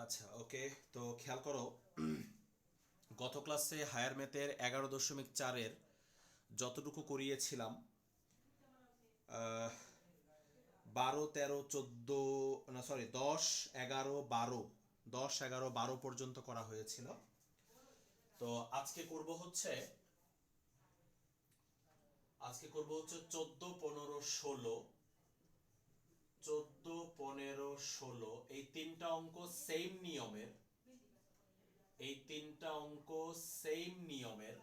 আচ্ছা, ওকে। তো খেয়াল করো, গত ক্লাসে হায়ার ম্যাথের 11.4-এর যতটুকু করিয়েছিলাম, 12, 13, 14, না সরি, 10, 11, 12, 10, 11, 12 পর্যন্ত করা হয়েছিল। তো আজকে করব হচ্ছে 14, 15, 16। 14, 15, 16 এই তিনটা অঙ্ক সেম নিয়মের। এই তিনটা অঙ্ক সেম নিয়মের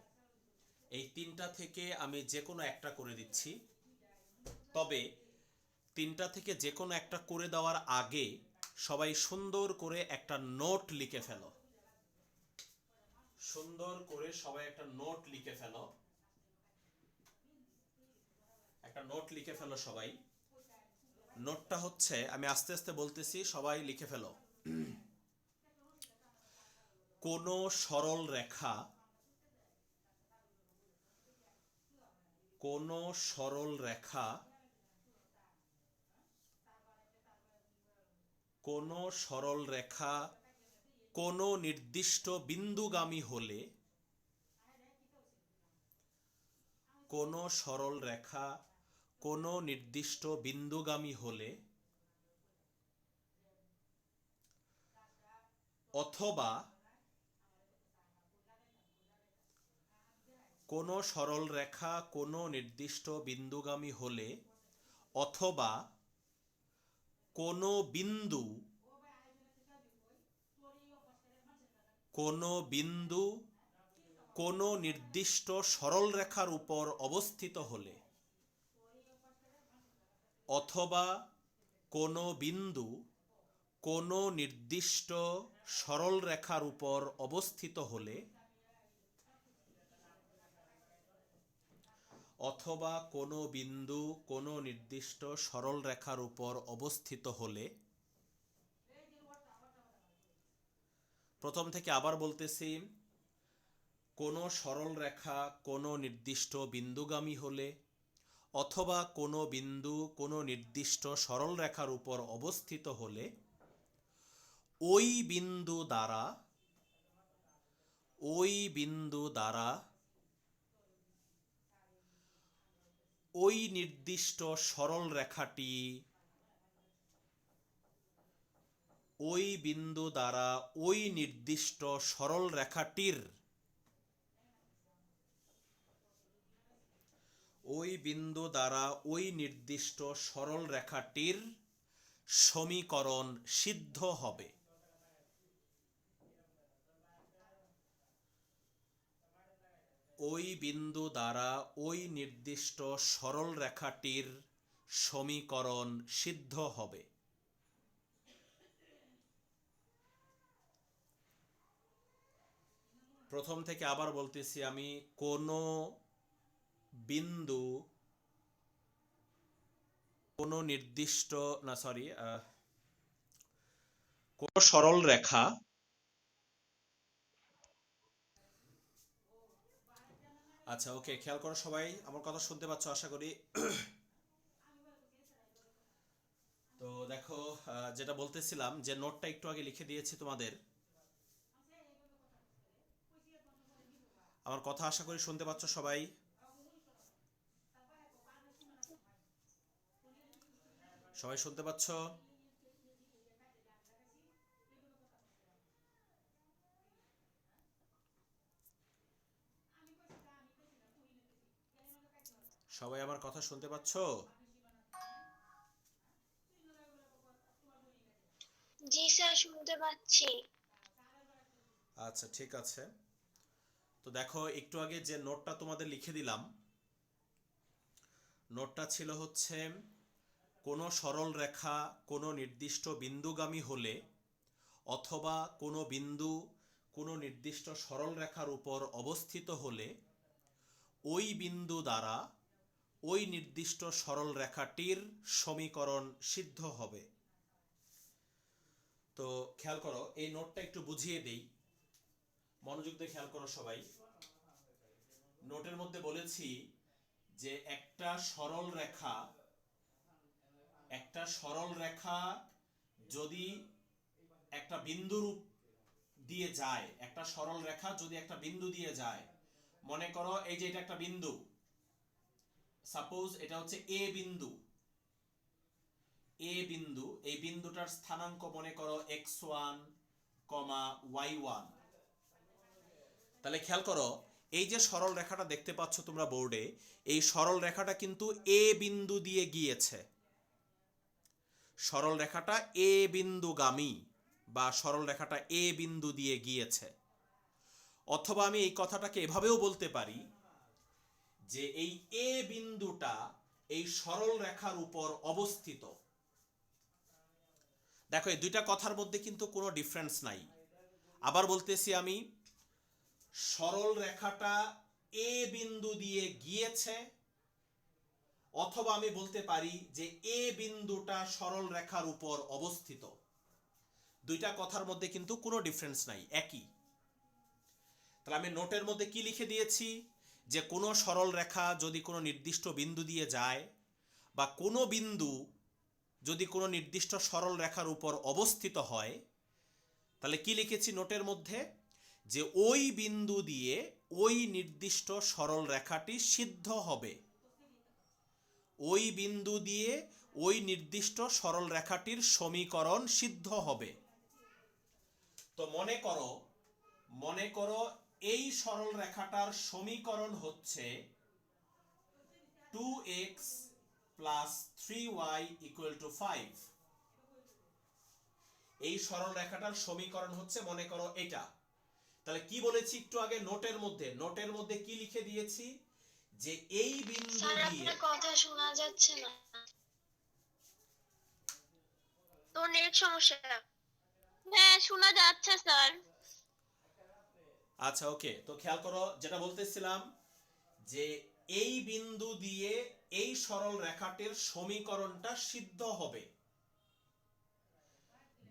এই তিনটা থেকে আমি যে কোনো একটা করে দিচ্ছি। তবে তিনটা থেকে যে কোনো একটা করে দেওয়ার আগে সবাই সুন্দর করে একটা নোট লিখে ফেলো। সুন্দর করে সবাই একটা নোট লিখে ফেলো। একটা নোট লিখে ফেলো সবাই। নোটটা হচ্ছে, আমি আস্তে আস্তে বলতেছি, সবাই লিখে ফেলো। কোনো সরল রেখা, কোনো সরল রেখা, কোনো সরল রেখা কোনো নির্দিষ্ট বিন্দুগামী হলে, কোনো সরল রেখা কোনো নির্দিষ্ট বিন্দুগামী হলে, অথবা কোনো সরল রেখা কোনো নির্দিষ্ট বিন্দুগামী হলে, অথবা কোনো বিন্দু, কোনো বিন্দু কোনো নির্দিষ্ট সরল রেখার উপর অবস্থিত হলে, অথবা কোনো বিন্দু কোনো নির্দিষ্ট সরল রেখার উপর অবস্থিত হলে, অথবা কোনো বিন্দু কোনো নির্দিষ্ট সরল রেখার উপর অবস্থিত হলে। প্রথম থেকে আবার বলতেছি, কোনো সরল রেখা কোনো নির্দিষ্ট বিন্দুগামী হলে, অথবা কোনো বিন্দু কোনো নির্দিষ্ট সরল রেখার উপর অবস্থিত হলে, ওই বিন্দু দ্বারা, ওই বিন্দু দ্বারা ওই নির্দিষ্ট সরল রেখাটি, ওই বিন্দু দ্বারা ওই নির্দিষ্ট সরল রেখাটির, ওই বিন্দু দ্বারা ওই নির্দিষ্ট সরল রেখাটির সমীকরণ সিদ্ধ হবে। ওই বিন্দু দ্বারা ওই নির্দিষ্ট সরল রেখাটির সমীকরণ সিদ্ধ হবে। প্রথম থেকে আবার বলতেছি আমি, কোনো বিন্দু কোনো নির্দিষ্ট, না সরি, কোনো সরল রেখা, আচ্ছা ওকে, খেয়াল করো সবাই, আমার কথা শুনতে পাচ্ছ আশা করি। তো দেখো, যেটা বলতেছিলাম, যে নোটটা একটু আগে লিখে দিয়েছি তোমাদের, আমার কথা আশা করি শুনতে পাচ্ছ সবাই। সবাই শুনতে পাচ্ছ? সবাই আমার কথা শুনতে পাচ্ছ? জি স্যার, শুনতে পাচ্ছি। আচ্ছা ঠিক আছে। তো দেখো, একটু আগে যে নোটটা তোমাদের লিখে দিলাম, নোটটা ছিল হচ্ছে, কোনো সরল রেখা কোনো নির্দিষ্ট বিন্দুগামী হলে, অথবা কোনো বিন্দু কোনো নির্দিষ্ট সরল রেখার উপর অবস্থিত হলে, ওই বিন্দু দ্বারা ওই নির্দিষ্ট সরল রেখাটির সমীকরণ সিদ্ধ হবে। তো খেয়াল করো, এই নোটটা একটু বুঝিয়ে দেই, মনোযোগ দিয়ে খেয়াল করো সবাই। নোটের মধ্যে বলেছি যে একটা সরল রেখা যদি একটা বিন্দু দিয়ে যায়, একটা সরল রেখা যদি একটা বিন্দু দিয়ে যায়, মনে করো এই যে এটা একটা বিন্দু, সাপোজ এটা হচ্ছে এ বিন্দু, এই বিন্দুটার স্থানাঙ্ক মনে করো x1, y1। তাহলে খেয়াল করো এই যে সরল রেখাটা দেখতে পাচ্ছ তোমরা বোর্ডে, এই সরল রেখাটা কিন্তু এ বিন্দু দিয়ে গিয়েছে। সরল রেখাটা এ বিন্দুগামী বা সরল রেখাটা এ বিন্দু দিয়ে গিয়েছে। অথবা আমি এই কথাটাকে এভাবেও বলতে পারি যে এই এ বিন্দুটা এই সরল রেখার উপর অবস্থিত। দেখো এই দুইটা কথার মধ্যে কিন্তু কোনো ডিফারেন্স নাই। আবার বলতেছি আমি, সরল রেখাটা এ বিন্দু দিয়ে গিয়েছে, অথবা আমি বলতে পারি যে এ বিন্দুটা সরল রেখার উপর অবস্থিত। দুইটা কথার মধ্যে কিন্তু কোনো ডিফারেন্স নাই, একই। তাহলে আমি নোটের মধ্যে কি লিখে দিয়েছি, যে কোনো সরল রেখা যদি কোনো নির্দিষ্ট বিন্দু দিয়ে যায়, বা কোনো বিন্দু যদি কোনো নির্দিষ্ট সরল রেখার উপর অবস্থিত হয়, তাহলে কি লিখেছি নোটের মধ্যে, যে ওই বিন্দু দিয়ে ওই নির্দিষ্ট সরল রেখাটি সিদ্ধ হবে। ওই বিন্দু দিয়ে ওই নির্দিষ্ট সরল রেখাটির সমীকরণ সিদ্ধ হবে। তো মনে করো এই সরল রেখাটার সমীকরণ হচ্ছে 2x plus 3y equal to 5। এই সরল রেখাটার সমীকরণ হচ্ছে মনে করো এটা। তাহলে কি বলেছি একটু আগে নোটের মধ্যে কি লিখে দিয়েছি, যে এই বিন্দু স্যার দিয়ে, আপনার কথা শোনা যাচ্ছে না, তো নেট সমস্যা। হ্যাঁ শোনা যাচ্ছে স্যার। আচ্ছা ওকে, তো খেয়াল করো যেটা বলতেছিলাম, যে এই বিন্দু দিয়ে এই সরল রেখাটির সমীকরণটা সিদ্ধ হবে।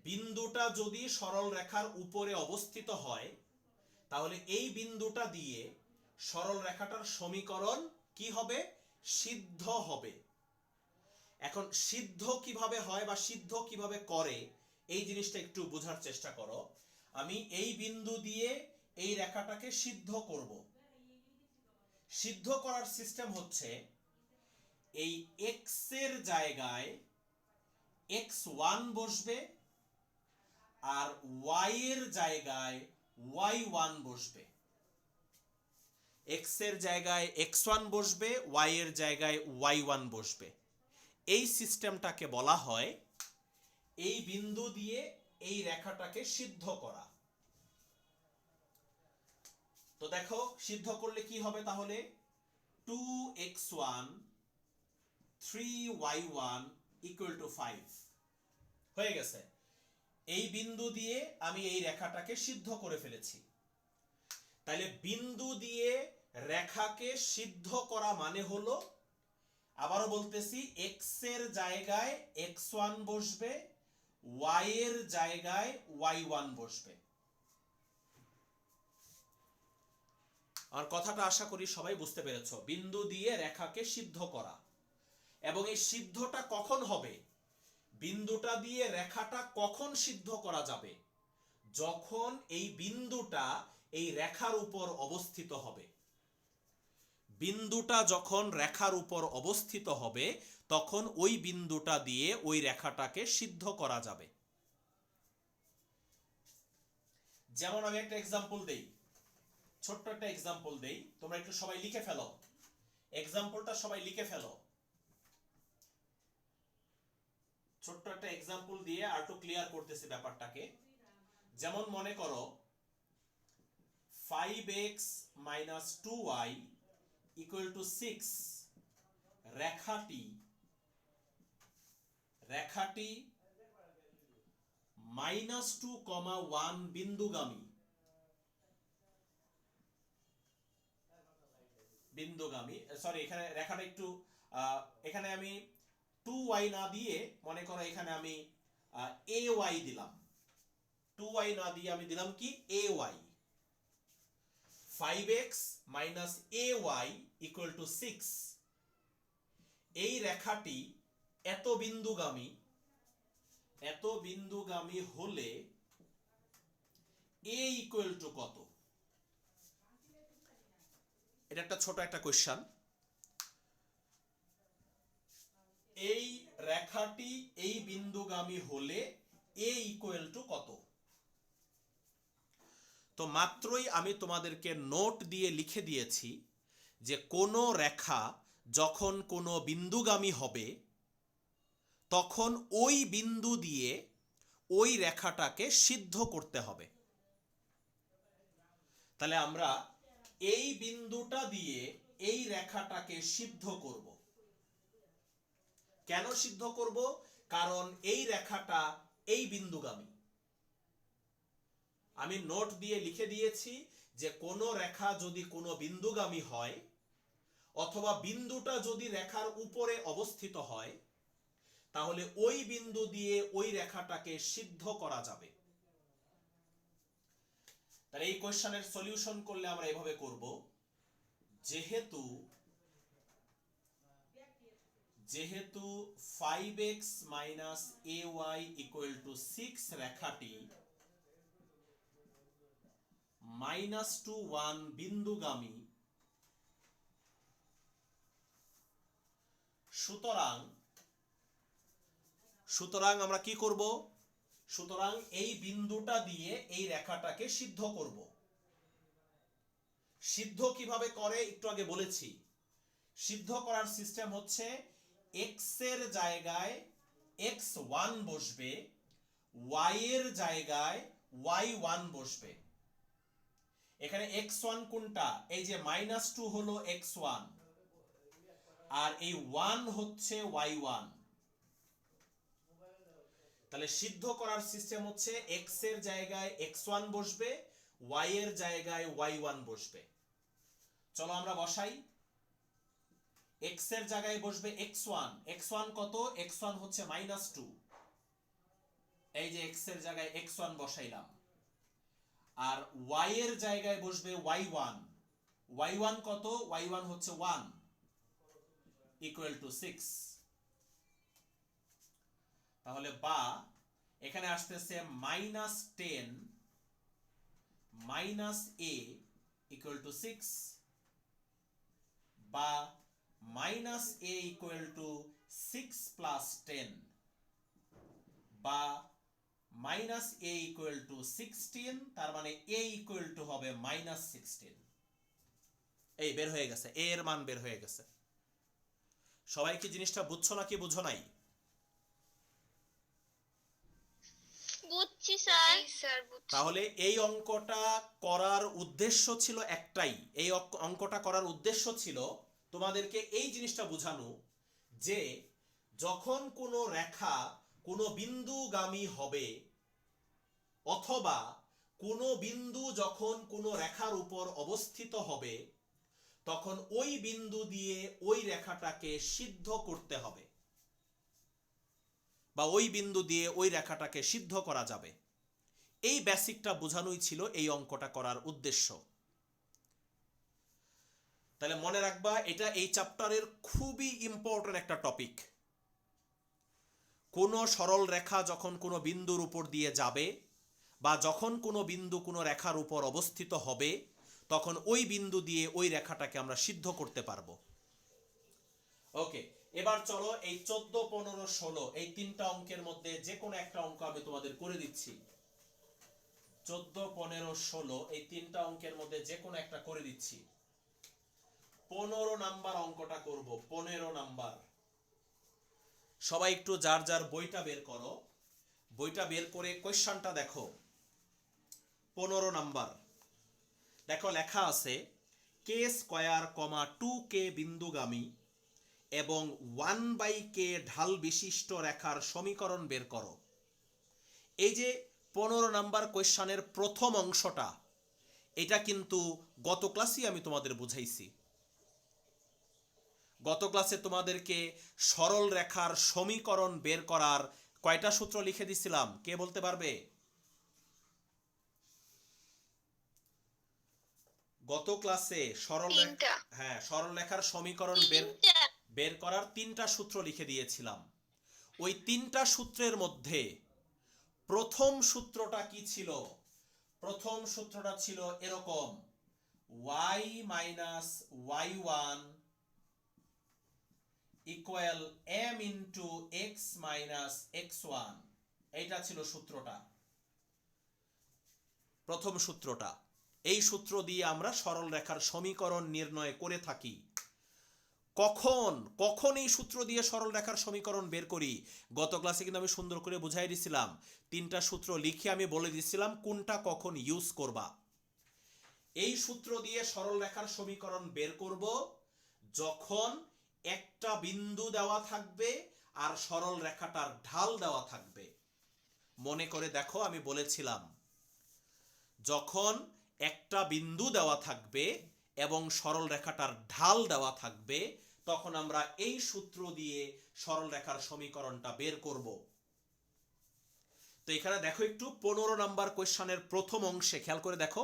বিন্দুটা যদি সরল রেখার উপরে অবস্থিত হয়, তাহলে এই বিন্দুটা দিয়ে সরল রেখাটার সমীকরণ কি হবে, সিদ্ধ হবে। এখন সিদ্ধ কিভাবে হয় বা সিদ্ধ কিভাবে করে, এই জিনিসটা একটু বোঝার চেষ্টা করো। আমি এই বিন্দু দিয়ে এই রেখাটাকে সিদ্ধ করব। সিদ্ধ করার সিস্টেম হচ্ছে, এই x এর জায়গায় x1 বসবে, আর y এর জায়গায় y1 বসবে। x এর জায়গায় x1 বসবে, y এর জায়গায় y1 বসবে। এই সিস্টেমটাকে বলা হয় এই বিন্দু দিয়ে এই রেখাটাকে সিদ্ধ করা। তো দেখো সিদ্ধ করলে কি হবে, তাহলে 2x1 3y1 equal to 5 হয়ে গেছে। এই বিন্দু দিয়ে আমি এই রেখাটাকে সিদ্ধ করে ফেলেছি। তাহলে বিন্দু দিয়ে রেখাকে সিদ্ধ করা মানে হলো, আবারও বলতেছি, x এর জায়গায় x1 বসবে, y এর জায়গায় y1 বসবে। আর কথাটা আশা করি সবাই বুঝতে পেরেছো, বিন্দু দিয়ে রেখাকে সিদ্ধ করা। এবং এই সিদ্ধটা কখন হবে, বিন্দুটা দিয়ে রেখাটা কখন সিদ্ধ করা যাবে, যখন এই বিন্দুটা এই রেখার উপর অবস্থিত হবে। বিন্দুটা যখন রেখার উপর অবস্থিত হবে, তখন ওই বিন্দুটা দিয়ে ওই রেখাটাকে সিদ্ধ করা যাবে। যেমন আমি একটা এক্সাম্পল দেই, ছোট্ট একটা এক্সাম্পল দেই, তোমরা একটু সবাই লিখে ফেলো, এক্সাম্পলটা সবাই লিখে ফেলো। ছোট্ট একটা এক্সাম্পল দিয়ে আর একটু ক্লিয়ার করতেছি ব্যাপারটাকে। যেমন মনে করো 5x minus 2y equal to 6 রেখাটি -2, 1 বিন্দুগামী, সরি এখানে রেখাটা একটু, এখানে আমি 2y না দিয়ে মনে করো এখানে আমি ay দিলাম। 2y না দিয়ে আমি দিলাম কি ay। 5x minus ay equal to 6। এই রেখাটি এত বিন্দুগামী হলে এ ইকুয়াল টু কত? এটা একটা ছোট একটা কোশ্চেন। এই রেখাটি এই বিন্দুগামী হলে এ ইকুয়াল টু কত? তো মাত্রই আমি তোমাদেরকে নোট দিয়ে লিখে দিয়েছি যে কোনো রেখা যখন কোনো বিন্দুগামী হবে তখন ওই বিন্দু দিয়ে ওই রেখাটাকে সিদ্ধ করতে হবে। তাহলে আমরা এই বিন্দুটা দিয়ে এই রেখাটাকে সিদ্ধ করব। কেন সিদ্ধ করব? কারণ এই রেখাটা এই বিন্দুগামী। আমি নোট দিয়ে লিখে দিয়েছি যে কোনো রেখা যদি কোনো বিন্দুগামী হয় অথবা বিন্দুটা যদি রেখার উপরে অবস্থিত হয় তাহলে ওই বিন্দু দিয়ে ওই রেখাটাকে সিদ্ধ করা যাবে। তাহলে এই কোশ্চেনের সলিউশন করলে আমরা এভাবে করব, যেহেতু 5x - ay = 6 রেখাটি -to 1 বিন্দুগামী, সুতরাং আমরা কি করব? সুতরাং এই বিন্দুটা দিয়ে এই রেখাটাকে সিদ্ধ করব। সিদ্ধ কিভাবে করে একটু আগে বলেছি। সিদ্ধ করার সিস্টেম হচ্ছে x এর জায়গায় x1 বসবে, y এর জায়গায় y1 বসবে। এখানে x1 কোনটা? এই যে -2 হলো x1 আর এই 1 হচ্ছে y1। তাহলে সিদ্ধ করার সিস্টেম হচ্ছে x এর জায়গায় x1 বসবে, y এর জায়গায় y1 বসবে। চলো আমরা বসাই। x এর জায়গায় বসবে x1। x1 কত? x1 হচ্ছে -2। এই যে x এর জায়গায় x1 বসাইলাম। আর y এর জায়গায় বসবে y1। y1 কত? y1 হচ্ছে 1 = 6। তাহলে বা এখানে আসতেছে -10 - a = 6 বা -a = 6 + 10 বা -a = 16। তার মানে a = হবে -16। এই বের হয়ে গেছে, a এর মান বের হয়ে গেছে। সবাই কি জিনিসটা বুঝছো নাকি বুঝো নাই? বুঝছি স্যার। তাহলে এই অঙ্কটা করার উদ্দেশ্য ছিল একটাই। এই অঙ্কটা করার উদ্দেশ্য ছিল তোমাদেরকে এই জিনিসটা বোঝানো যে যখন কোনো রেখা কোনো বিন্দুগামী হবে অথবা কোনো বিন্দু যখন কোনো রেখার উপর অবস্থিত হবে তখন ওই বিন্দু দিয়ে ওই রেখাটাকে সিদ্ধ করতে হবে বা ওই বিন্দু দিয়ে ওই রেখাটাকে সিদ্ধ করা যাবে। এই বেসিকটা বোঝানোই ছিল এই অঙ্কটা করার উদ্দেশ্য। তাহলে মনে রাখবা এটা এই চ্যাপ্টারের খুবই ইম্পর্টেন্ট একটা টপিক। কোনো সরল রেখা যখন কোনো বিন্দুর উপর দিয়ে যাবে বা যখন কোনো বিন্দু কোনো রেখার উপর অবস্থিত হবে তখন ওই বিন্দু দিয়ে ওই রেখাটাকে আমরা সিদ্ধ করতে পারবো। ওকে, এবার চলো এই 14, 15, 16 এই তিনটা অঙ্কের মধ্যে যে কোনো একটা অঙ্ক আমি তোমাদের করে দিচ্ছি। 14, 15, 16 এই তিনটা অঙ্কের মধ্যে যে কোনো একটা করে দিচ্ছি। 15 নাম্বার অঙ্কটা করব। 15 নাম্বার। সবাই একটু যার যার বইটা বের করো। বইটা বের করে কোশ্চেনটা দেখো। 15 নাম্বার দেখো লেখা আছে k² 2k বিন্দুগামী এবং 1/k ঢাল বিশিষ্ট রেখার সমীকরণ বের করো। এই যে 15 নাম্বার কোশ্চেনের প্রথম অংশটা এটা কিন্তু গত ক্লাসেই আমি তোমাদের বুঝাইছি। গত ক্লাসে তোমাদেরকে সরল রেখার সমীকরণ বের করার কয়টা সূত্র লিখে দিছিলাম? কে বলতে পারবে? গত ক্লাসে সরল রেখার সমীকরণ বের করার 3টা সূত্র লিখে দিয়েছিলাম। ওই 3টা সূত্রের মধ্যে প্রথম সূত্রটা কি ছিল? প্রথম সূত্রটা ছিল এরকম, y minus y1 equal m into x minus x1। এইটা ছিল সূত্রটা, প্রথম সূত্রটা। এই সূত্র দিয়ে আমরা সরল রেখার সমীকরণ নির্ণয় করে থাকি। কখন কখন এই সূত্র দিয়ে সরল রেখার সমীকরণ বের করি? গত ক্লাসে কিন্তু আমি সুন্দর করে বুঝাই দিছিলাম, তিনটা সূত্র লিখে আমি বলে দিছিলাম কোনটা কখন ইউজ করবা। এই সূত্র দিয়ে সরল রেখার সমীকরণ বের করব যখন একটা বিন্দু দেওয়া থাকবে আর সরল রেখাটার ঢাল দেওয়া থাকবে। মনে করে দেখো, আমি বলেছিলাম যখন একটা বিন্দু দেওয়া থাকবে এবং সরল রেখাটার ঢাল দেওয়া থাকবে, তখন আমরা এই সূত্র দিয়ে সরল রেখার সমীকরণটা বের করব। তো এখানে দেখো একটু 15 নাম্বার কোশ্চেনের প্রথম অংশে খেয়াল করে দেখো।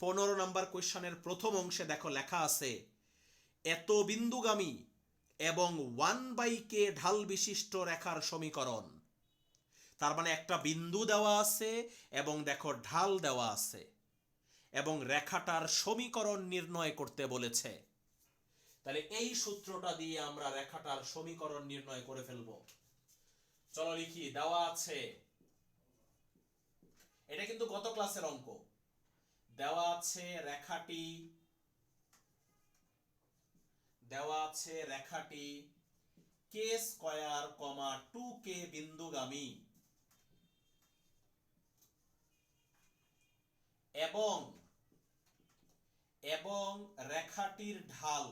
15 নাম্বার কোশ্চেনের প্রথম অংশে দেখো লেখা আছে, এত বিন্দুগামী এবং 1/k ঢাল বিশিষ্ট রেখার সমীকরণ। তার মানে একটা বিন্দু দেওয়া আছে এবং দেখো ঢাল দেওয়া আছে এবং রেখাটার সমীকরণ নির্ণয় করতে বলেছে। তাহলে এই সূত্রটা দিয়ে আমরা রেখাটার সমীকরণ নির্ণয় করে ফেলব। চলো লিখি, দেওয়া আছে, এটা কিন্তু গত ক্লাসের অঙ্ক। দেওয়া আছে রেখাটি k স্কয়ার, 2k বিন্দুগামী এবং রেখাটির ঢাল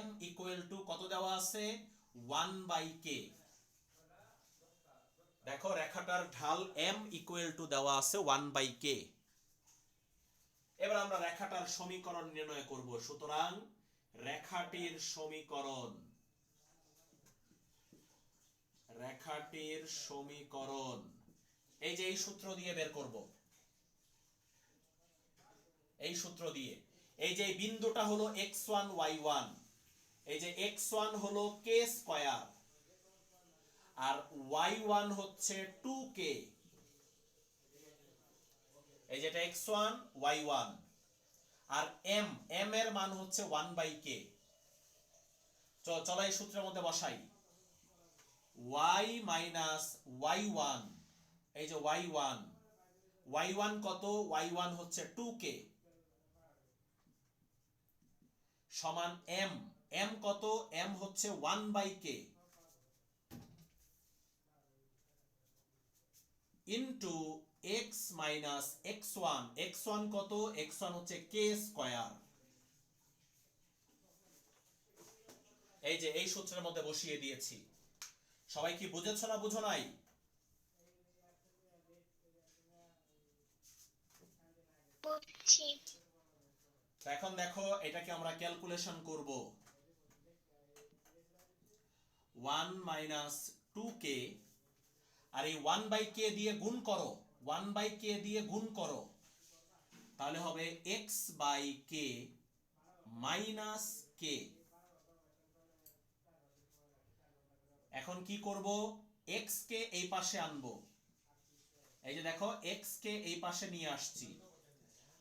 m ইকুয়াল টু কত দেওয়া আছে? 1/k। দেখো রেখাটার ঢাল m ইকুয়াল টু দেওয়া আছে 1/k। এবার আমরা রেখাটার সমীকরণ নির্ণয় করব। সুতরাং রেখাটির সমীকরণ এই যে এই সূত্র দিয়ে বের করব। এই সূত্র দিয়ে, এই যে বিন্দুটা হলো x1 y1, এই যে x1 হলো k স্কয়ার আর y1 হচ্ছে 2k। এই যেটা x1 y1 আর m এর মান হচ্ছে 1/k। চলো এই সূত্রের মধ্যে বসাই, y মাইনাস y1, এই যে y1 কত? y1 হচ্ছে 2k সমান m কত? m হচ্ছে 1/k into x minus x1 কত? x1 হচ্ছে k স্কয়ার। এই যে এই সূত্রের মধ্যে বসিয়ে দিয়েছি। সবাই কি বুঝেছো না বুঝো নাই? বুঝছি। এখন দেখো এটাকে আমরা ক্যালকুলেশন করব। 1 মাইনাস 2k আর এই 1/k দিয়ে গুণ করো, 1/k দিয়ে গুণ করো, তাহলে হবে x/k মাইনাস k। এখন কি করব? x কে এই পাশে আনবো। এই যে দেখো x কে এই পাশে নিয়ে আসছি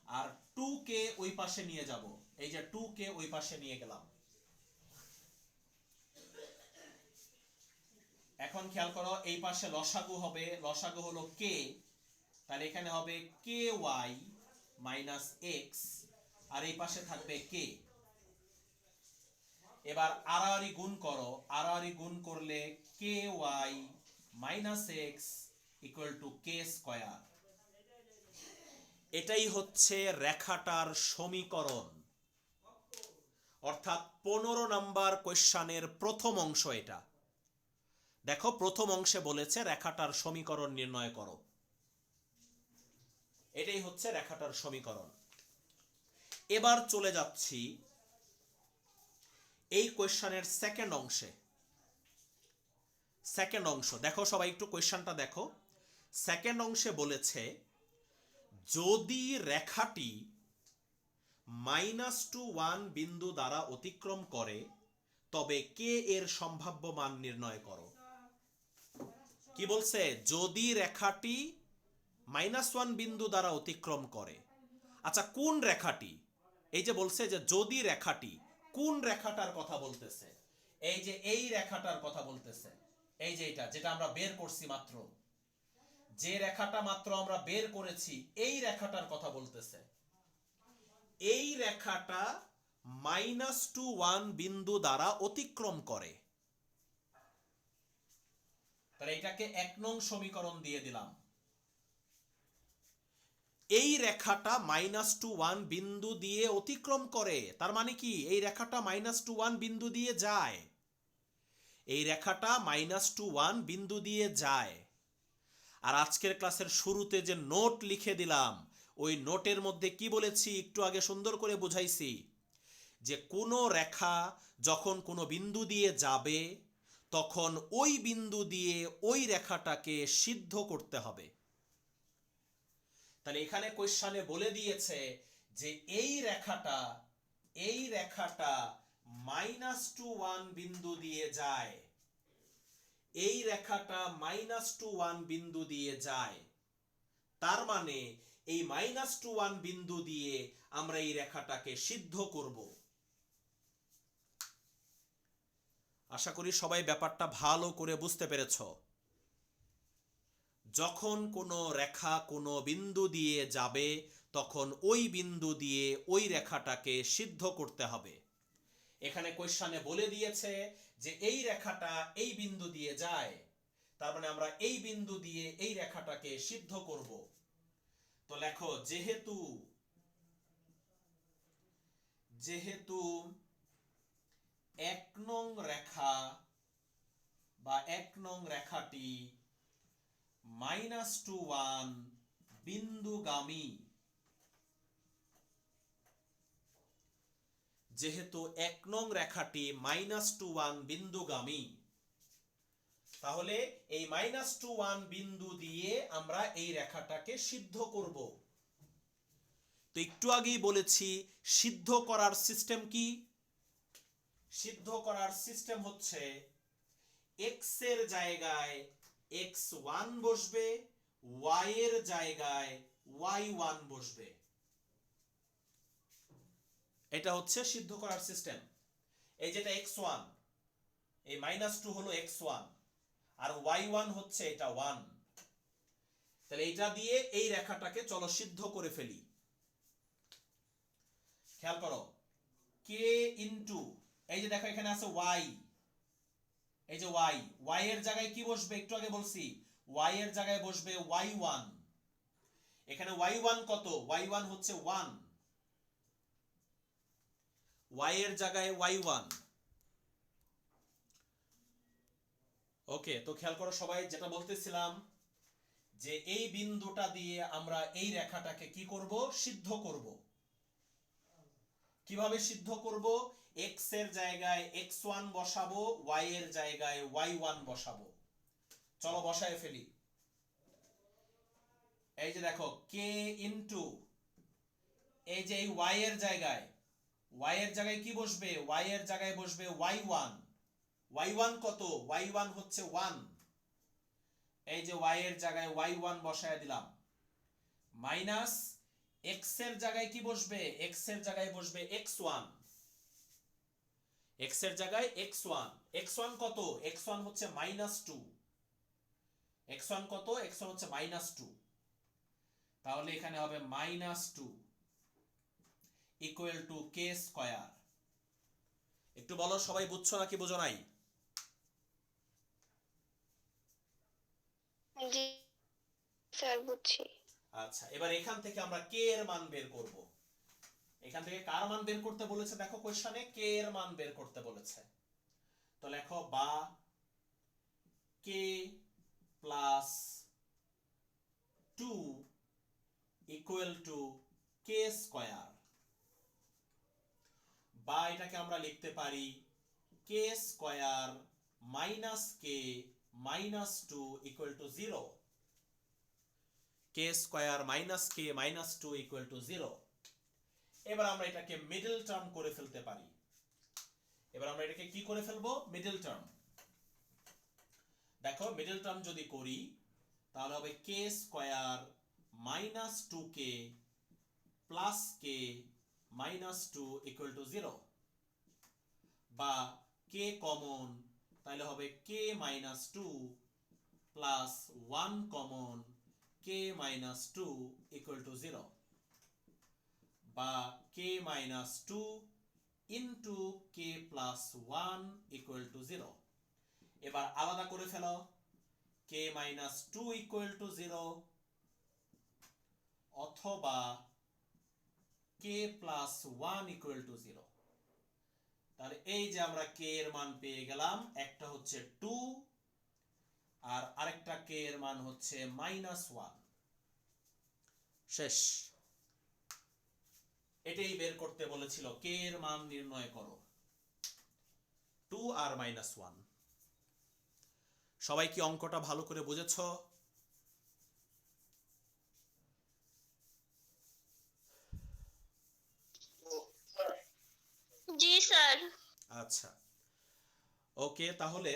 আর 2k ওই পাশে নিয়ে যাব। এই যে 2k ওই পাশে নিয়ে গেলাম। এখন খেয়াল করো, এই পাশে লসাগু হবে, লসাগু হলো k, তাহলে এখানে হবে ky মাইনাস x আর এই পাশে থাকবে k। এবার আড়াআড়ি গুণ করো, আড়াআড়ি গুণ করলে ky minus x equal to k square. এটাই হচ্ছে রেখাটার সমীকরণ, অর্থাৎ 15 নাম্বার কোশ্চেনের প্রথম অংশ এটা। দেখো প্রথম অংশে বলেছে রেখাটার সমীকরণ নির্ণয় করো। এটাই হচ্ছে রেখাটার সমীকরণ। এবার চলে যাচ্ছি এই কোশ্চেনের সেকেন্ড অংশে। সেকেন্ড অংশ দেখো, সবাই একটু কোশ্চেনটা দেখো। সেকেন্ড অংশে বলেছে যদি রেখাটি -1 বিন্দু দ্বারা অতিক্রম করে তবে কে এর সম্ভাব্য মান নির্ণয় করো। কি বলছে? যদি রেখাটি -1 বিন্দু দ্বারা অতিক্রম করে। আচ্ছা, কোন রেখাটি? এই যে বলছে যে যদি রেখাটি, কোন রেখাটার কথা বলতেছে? এই যে এই রেখাটার কথা বলতেছে। এই যে এটা যেটা আমরা বের করছি মাত্র, যে রেখাটা মাত্র আমরা বের করেছি, এই রেখাটার কথা বলতেছে। এই রেখাটা -1 বিন্দু দ্বারা অতিক্রম করে। তাহলে এটাকে 1 নং সমীকরণ দিয়ে দিলাম। এই রেখাটা -1 বিন্দু দিয়ে অতিক্রম করে, তার মানে কি এই রেখাটা -1 বিন্দু দিয়ে যায়। এই রেখাটা -1 বিন্দু দিয়ে যায়। আর আজকের ক্লাসের শুরুতে যে নোট লিখে দিলাম, ওই নোটের মধ্যে কি বলেছি একটু আগে সুন্দর করে বুঝাইছি, যে কোনো রেখা যখন কোনো বিন্দু দিয়ে যাবে, তখন ওই বিন্দু দিয়ে ওই রেখাটাকে সিদ্ধ করতে হবে। তাহলে এখানে কোশ্চেনে বলে দিয়েছে যে এই রেখাটা -1 বিন্দু দিয়ে যায়। এই রেখাটা -1 বিন্দু দিয়ে যায়। তার মানে এই -1 বিন্দু দিয়ে আমরা এই রেখাটাকে সিদ্ধ করব। আশা করি সবাই ব্যাপারটা ভালো করে বুঝতে পেরেছ। যখন কোনো রেখা কোনো বিন্দু দিয়ে যাবে, তখন ওই বিন্দু দিয়ে ওই রেখাটাকে সিদ্ধ করতে হবে। এখানে কোশ্চেনে বলে দিয়েছে যে এই রেখাটা এই বিন্দু দিয়ে যায়, তার মানে আমরা এই বিন্দু দিয়ে এই রেখাটাকে সিদ্ধ করব। তো লেখো, যেহেতু 1 নং রেখা বা 1 নং রেখাটি -1 বিন্দুগামী, যেহেতু 1 নং রেখাটি -1 বিন্দুগামী, তাহলে এই -1 বিন্দু দিয়ে আমরা এই রেখাটাকে সিদ্ধ করব। তো একটু আগেই বলেছি সিদ্ধ করার সিস্টেম কি? সিদ্ধ করার সিস্টেম হচ্ছে x এর জায়গায় x1 বসবে, y এর জায়গায় y1 বসবে। এটা হচ্ছে সিদ্ধ করার সিস্টেম। এই যেটা x1, এই -2 হলো x1, আর y1 হচ্ছে এটা 1। তাহলে এটা দিয়ে এই রেখাটাকে চলো সিদ্ধ করে ফেলি। খেয়াল করো, k ইনটু, এই যে দেখো এখানে আছে y, এই যে y এর জায়গায় কি বসবে? একটু আগে বলছি y এর জায়গায় বসবে y1। এখানে y1 কত? y1 হচ্ছে 1, y এর জায়গায় y1। ওকে, তো খেয়াল করো সবাই, যেটা বলতেছিলাম যে এই বিন্দুটা দিয়ে আমরা এই রেখাটাকে কি করব? সিদ্ধ করব। কিভাবে সিদ্ধ করব? x এর জায়গায় x1 বসাবো, y এর জায়গায় y1 বসাবো। চলো বসায় ফেলি। এই যে দেখো k ইনটু, এই যে এই y এর জায়গায় কি বসবে? y এর জায়গায় বসবে y1। y1 কত? y1 হচ্ছে 1। এই যে y এর জায়গায় y1 বসায় দিলাম। মাইনাস x এর জায়গায় কি বসবে? x এর জায়গায় বসবে x1। x এর জায়গায় x1। x1 কত? x1 হচ্ছে -2। x1 কত? x1 হচ্ছে -2। তাহলে এখানে হবে -2 ইকুয়াল টু k স্কয়ার। একটু বলো সবাই বুঝছো নাকি বুঝো নাই? জি স্যার, বুঝছি। আচ্ছা, এবার এখান থেকে আমরা k এর মান বের করব। এখান থেকে কার মান বের করতে বলেছে? দেখো কোশ্চেনে k এর মান বের করতে বলেছে। তো লেখো বা k plus 2 equal two k square, বা এটাকে আমরা লিখতে পারি k square minus k minus 2 equal to 0। k square minus k minus 2 equal to 0। এবার আমরা এটাকে মিডল টার্ম করে ফেলতে পারি। এবার আমরা এটাকে কি করে ফেলবো? Middle term. দেখো মিডল টার্ম যদি করি তাহলে হবে K square minus 2k plus K minus 2 equal to 0, বা কে কমন তাহলে হবে K minus 2 plus 1 common K minus 2 equal to 0, বা K minus 2 into K plus 1 equal to 0। এবার আলাদা করে ফেলো, কে মাইনাস 2 ইকুয়াল টু 0 অথবা কে প্লাস 1 ইকুয়াল টু 0। তাহলে এই যে আমরা কে এর মান পেয়ে গেলাম, একটা হচ্ছে 2 আর আরেকটা কে এর মান হচ্ছে -1। শেষ। এটাই বের করতে বলেছিল, কে এর মান নির্ণয় করো, 2 আর -1। সবাই কি অঙ্কটা ভালো করে বুঝেছো? জি স্যার। আচ্ছা, ওকে। তাহলে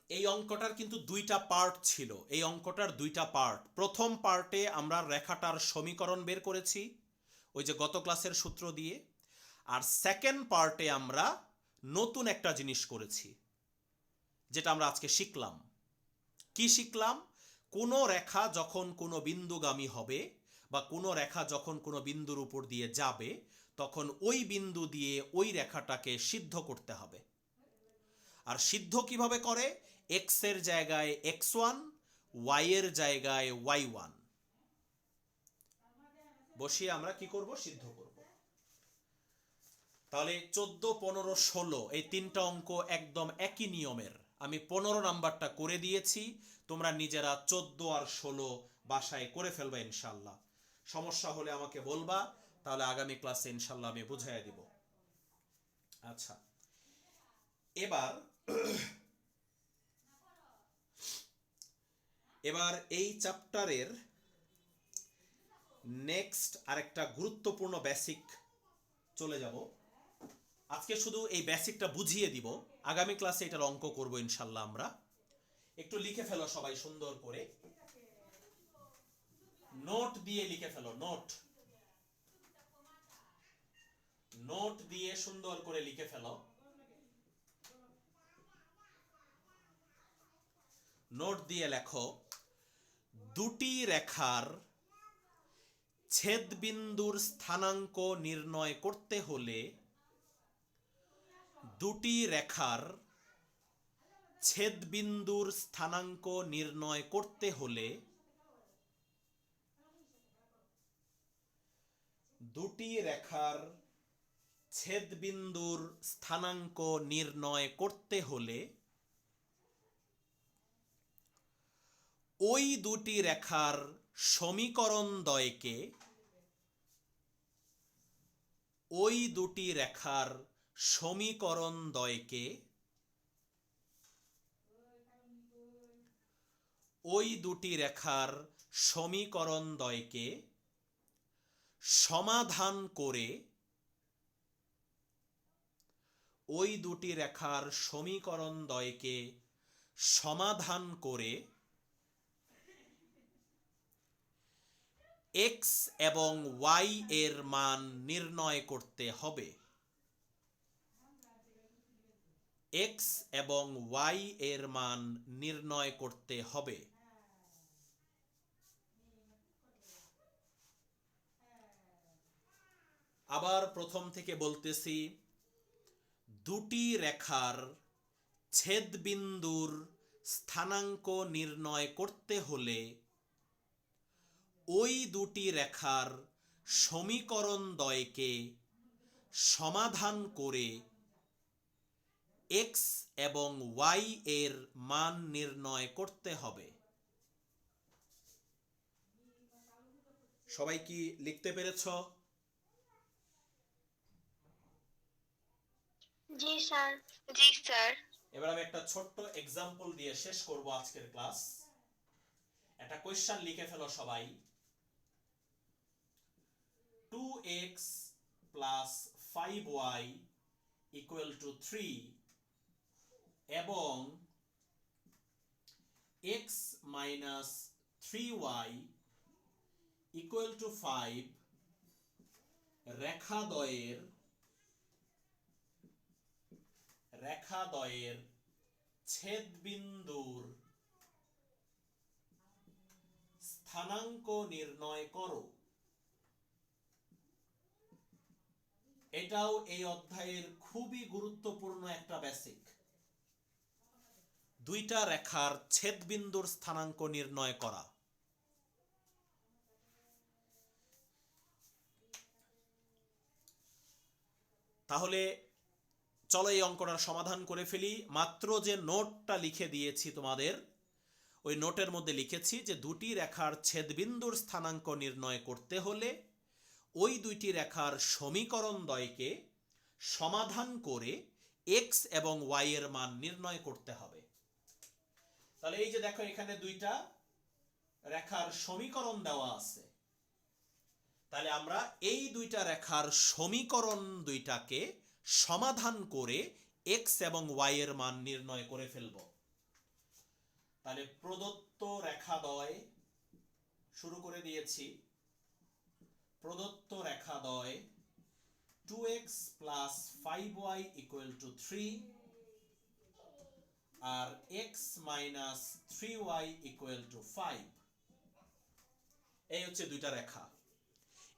এই অঙ্কটার কিন্তু দুইটা পার্ট ছিল। এই অঙ্কটার দুইটা পার্ট। প্রথম পার্টে আমরা রেখাটার সমীকরণ বের করেছি ওই যে গত ক্লাসের সূত্র দিয়ে, আর সেকেন্ড পার্টে আমরা নতুন একটা জিনিস করেছি যেটা আমরা আজকে শিখলাম। কি শিখলাম? কোনো রেখা যখন কোনো বিন্দুগামী হবে বা কোনো রেখা যখন কোনো বিন্দুর উপর দিয়ে যাবে, তখন ওই বিন্দু দিয়ে ওই রেখাটাকে সিদ্ধ করতে হবে। আর সিদ্ধ কিভাবে করে? এক্স এর জায়গায় x1, ওয়াই এর জায়গায় y1 বসিয়ে আমরা কি করব? সিদ্ধ করব। তাহলে 14, 15, 16 এই তিনটা অঙ্ক একদম একই নিয়মের। আমি 15 নাম্বারটা করে দিয়েছি, তোমরা নিজেরা 14 আর 16 বাসায় করে ফেলবে ইনশাল্লাহ। সমস্যা হলে আমাকে বলবা, তাহলে আগামী ক্লাসে ইনশাল্লাহ আমি বুঝাইয়া দিব। আচ্ছা, এবার এই চ্যাপ্টারের নেক্সট আরেকটা গুরুত্বপূর্ণ বেসিক চলে যাব। আজকে শুধু এই বেসিকটা বুঝিয়ে দিব, আগামী ক্লাসে এটার অঙ্ক করব ইনশাল্লাহ আমরা। একটু লিখে ফেলো সবাই সুন্দর করে, নোট দিয়ে লিখে ফেলো। নোট নোট দিয়ে সুন্দর করে লিখে ফেলো। নোট দিয়ে লেখো, দুটি রেখার ছেদবিন্দুর স্থানাঙ্ক নির্ণয় করতে হলে দুটি রেখার ছেদবিন্দুর স্থানাঙ্ক নির্ণয় করতে হলে দুটি রেখার ছেদবিন্দুর স্থানাঙ্ক নির্ণয় করতে হলে ওই দুটি রেখার সমীকরণদ্বয়কে ওই দুটি রেখার সমীকরণদ্বয়কে ওই দুটি রেখার সমীকরণদ্বয়কে সমাধান করে ওই দুটি রেখার সমীকরণদ্বয়কে সমাধান করে এক্স এবং ওয়াই এর মান নির্ণয় করতে হবে। এক্স এবং ওয়াই এর মান নির্ণয় করতে হবে। আবার প্রথম থেকে বলতেছি, দুটি রেখার ছেদবিন্দুর স্থানাঙ্ক নির্ণয় করতে হলে ওই দুটি রেখার সমীকরণদ্বয়কে সমাধান করে এক্স এবং ওয়াই এর মান নির্ণয় করতে হবে। সবাই কি লিখতে পেরেছ? জি স্যার। জি স্যার। এবার আমি একটা ছোট্ট এক্সাম্পল দিয়ে শেষ করব আজকের ক্লাস। একটা কোয়েশ্চেন লিখে ফেলো সবাই। 2x plus 5y equal to 3 এবং x minus 3y equal to 5 রেখাদ্বয়ের ছেদবিন্দুর স্থানাঙ্ক নির্ণয় করো। এটাও এই অধ্যায়ের খুবই গুরুত্বপূর্ণ একটা বেসিক। দুইটা রেখার ছেদবিন্দুর স্থানাঙ্ক নির্ণয় করা। তাহলে চলো এই অঙ্কটার সমাধান করে ফেলি। মাত্র যে নোটটা লিখে দিয়েছি তোমাদের, ওই নোটের মধ্যে লিখেছি যে দুটি রেখার ছেদবিন্দুর স্থানাঙ্ক নির্ণয় করতে হলে ওই দুইটি রেখার সমীকরণ দ্বয়কে সমাধান করে x এবং y এর মান নির্ণয় করতে হবে। তাহলে এই যে দেখো এখানে দুইটা রেখার সমীকরণ দেওয়া আছে। তাহলে আমরা এই দুইটা রেখার সমীকরণ দুইটাকে সমাধান করে x এবং y এর মান নির্ণয় করে ফেলব। তাহলে প্রদত্ত রেখাদ্বয় শুরু করে দিয়েছি। প্রদত্ত রেখাদ্বয় 2x plus 5y equal to 3 R x minus 3y equal to 5। এই হচ্ছে দুইটা রেখা।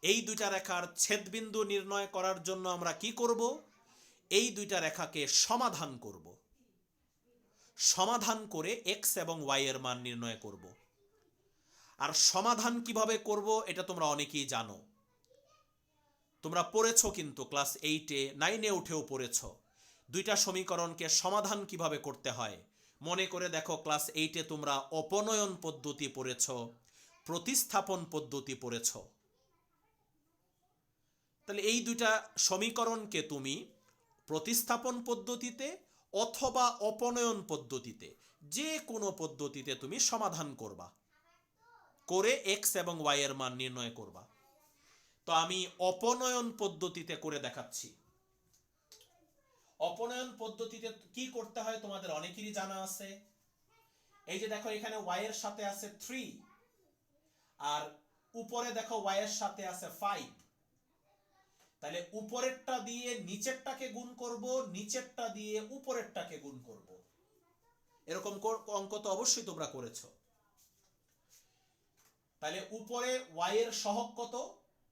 এই দুইটা রেখার ছেদবিন্দু নির্ণয় করার জন্য আমরা কি করব? এই দুইটা রেখাকে সমাধান করব। সমাধান করে x এবং y এর মান নির্ণয় করব। আর সমাধান কিভাবে করব এটা তোমরা অনেকেই জানো। তোমরা পড়েছো কিন্তু ক্লাস 8-এ 9-এ উঠেও পড়েছো দুইটা সমীকরণকে সমাধান কিভাবে করতে হয়। মনে করে দেখো ক্লাস 8-এ তোমরা অপনয়ন পদ্ধতি পড়েছো, প্রতিস্থাপন পদ্ধতি পড়েছো। তাহলে এই দুইটা সমীকরণকে তুমি প্রতিস্থাপন পদ্ধতিতে অথবা অপনয়ন পদ্ধতিতে যে কোনো পদ্ধতিতে তুমি সমাধান করবা, করে x এবং y এর মান নির্ণয় করবা। তো আমি অপনয়ন পদ্ধতিতে করে দেখাচ্ছি। অপনয়ন পদ্ধতিতে কি করতে হয় তোমাদের অনেকেরই জানা আছে। এই যে দেখো এখানে y এর সাথে আছে 3 আর উপরে দেখো y এর সাথে আছে 5। তাহলে উপরেরটা দিয়ে নিচেরটাকে গুণ করব, নিচেরটা দিয়ে উপরেরটাকে গুণ করব। এরকম অঙ্ক তো অবশ্যই তোমরা করেছো। তাহলে উপরে y এর সহগ কত?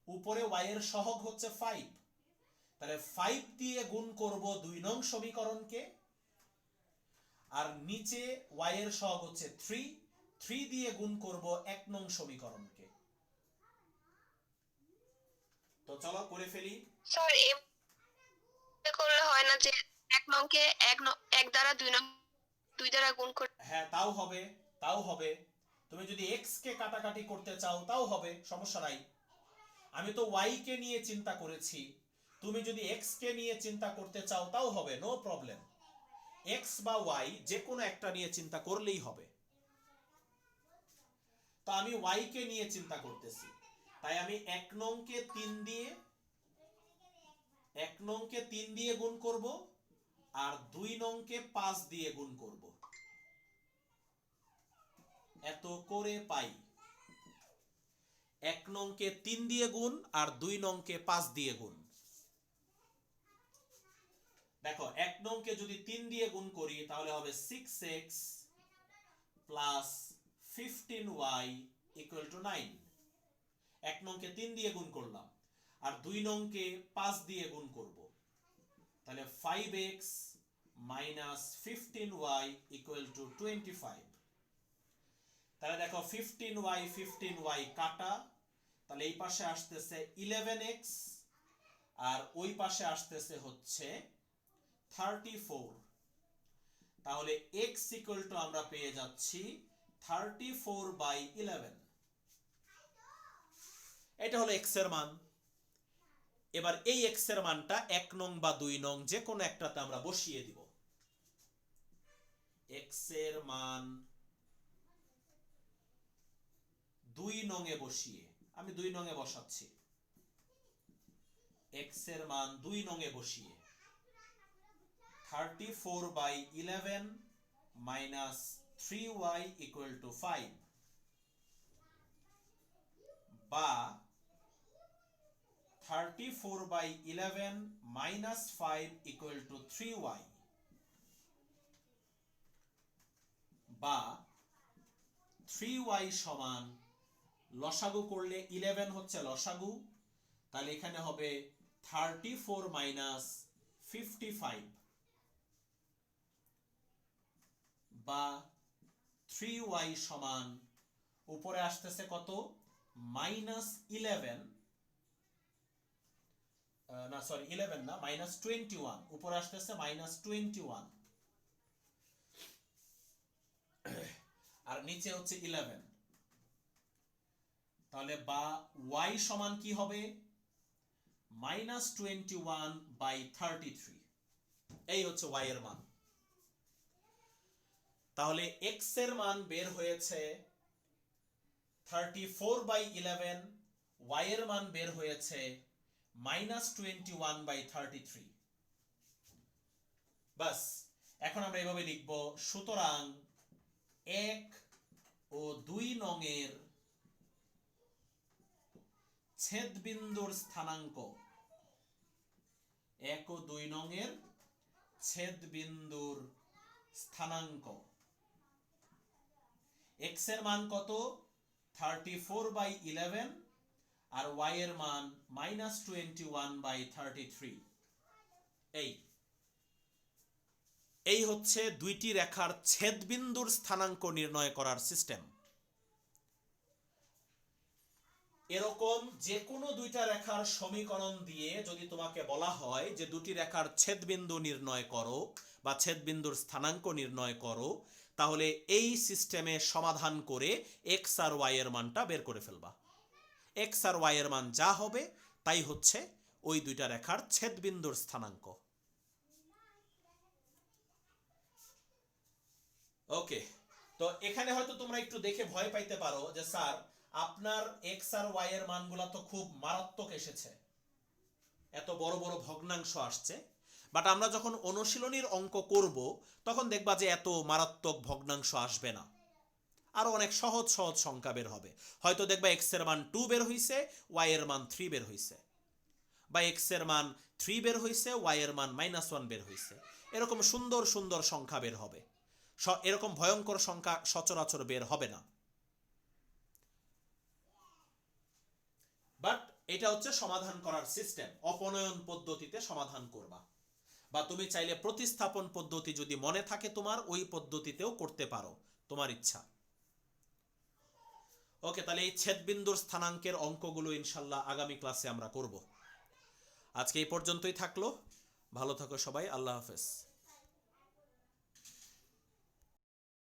উপরে y এর সহগ হচ্ছে 5। তাহলে 5 দিয়ে গুণ করব 2 নং সমীকরণকে, আর নিচে y এর সহগ হচ্ছে 3 দিয়ে গুণ করব 1 নং সমীকরণকে। তো চলো করে ফেলি। স্যার এ করলে হয় না যে এক নংকে এক দ্বারা দুই দ্বারা গুণ করে? হ্যাঁ তাও হবে, তাও হবে। তুমি যদি x কে কাটাকাটি করতে চাও তাও হবে, সমস্যা নাই। আমি তো y কে নিয়ে চিন্তা করেছি, তুমি যদি x কে নিয়ে চিন্তা করতে চাও তাও হবে, নো প্রবলেম। x বা y যে কোনো একটা নিয়ে চিন্তা করলেই হবে। তো আমি y কে নিয়ে চিন্তা করতেছি, তাই আমি 1 নংকে 3 দিয়ে গুণ করব আর 2 নংকে 5 দিয়ে গুণ করব। এত করে পাই 1 নংকে 3 দিয়ে গুণ আর 2 নংকে 5 দিয়ে গুণ। দেখো 1 নংকে যদি 3 দিয়ে গুণ করি তাহলে হবে 6x plus 15y equal to 9। 1 নংকে 3 দিয়ে গুণ করলাম আর 2 নংকে 5 দিয়ে গুণ করব, তাহলে 5x minus 15y equal to 25। তাহলে দেখো 15y কাটা, তাহলে এই পাশে আসতেছে 11x আর ওই পাশে আসতেছে হচ্ছে 34। তাহলে x ইকুয়াল টু আমরা পেয়ে যাচ্ছি 34/11। এটা হলো x এর মান। এবার এই x এর মানটা 1 নং বা 2 নং যে কোনো একটাতে আমরা বসিয়ে দিব। x এর মান 2 নং এ বসিয়ে, আমি 2 নং এ বসাচ্ছি। x এর মান 2 নং এ বসিয়ে 34/11 মাইনাস 3y ইকুয়াল টু 5, বা 34/11 মাইনাস 5 ইকুয়াল টু 3y, বা 3y সমান লসাগু করলে 11 হচ্ছে লসাগু, তাহলে এখানে হবে 34 মাইনাস 55, বা 3y সমান উপরে আসতেছে কত মাইনাস 11, না সরি 11 না, মাইনাস 21, উপরে আসতেছে মাইনাস 21 আর নিচে হচ্ছে 11, তাহলে বা y সমান কি হবে মাইনাস 21/33, এই হচ্ছে y এর মান। তাহলে x এর মান বের হয়েছে 34/11, y এর মান বের হয়েছে মাইনাস 21/33। বাস, এখন আমরা এভাবে লিখব, সুতরাং 1 ও 2 নং এর ছেদবিন্দুর স্থানাঙ্ক, 1 ও 2 নং এর ছেদবিন্দুর স্থানাঙ্ক, x এর মান কত 34/11 আর y এর মান মাইনাস 21/33। এই হচ্ছে দুইটি রেখার ছেদবিন্দুর স্থানাঙ্ক নির্ণয় করার সিস্টেম। এরকম যে কোনো দুইটা রেখার সমীকরণ দিয়ে যদি তোমাকে বলা হয় যে দুটি রেখার ছেদবিন্দু নির্ণয় করো বা ছেদবিন্দুর স্থানাঙ্ক নির্ণয় করো, তাহলে এই সিস্টেমে সমাধান করে x আর y এর মানটা বের করে ফেলবা। x আর y এর মান যা হবে তাই হচ্ছে ওই দুইটা রেখার ছেদবিন্দুর স্থানাঙ্ক। ওকে, তো এখানে হয়তো তোমরা একটু দেখে ভয় পাইতে পারো যে স্যার আপনার x আর y এর মানগুলা তো খুব মারাত্মক এসেছে, এত বড় বড় ভগ্নাংশ আসছে, বাট আমরা যখন অনুশীলনীর অঙ্ক করব তখন দেখবা যে এত মারাত্মক ভগ্নাংশ আসবে না, আরো অনেক সহজ সহজ সংখ্যা বের হবে। হয়তো দেখবা x এর মান 2 বের হইছে, y এর মান 3 বের হইছে, বা x এর মান 3 বের হইছে, y এর মান -1 বের হইছে। এরকম সুন্দর সুন্দর সংখ্যা বের হবে, এরকম ভয়ঙ্কর সংখ্যা সচরাচর বের হবে না। বাট এটা হচ্ছে সমাধান করার সিস্টেম, অপনয়ন পদ্ধতিতে সমাধান করবা, বা তুমি চাইলে প্রতিস্থাপন পদ্ধতি যদি মনে থাকে তোমার, ওই পদ্ধতিতেও করতে পারো, তোমার ইচ্ছা। ওকে, তাহলে এই ছেদবিন্দুর স্থানাঙ্কের অঙ্কগুলো ইনশাল্লাহ আগামী ক্লাসে আমরা করব। আজকে এই পর্যন্তই থাকলো, ভালো থাকো সবাই, আল্লাহ হাফেজ।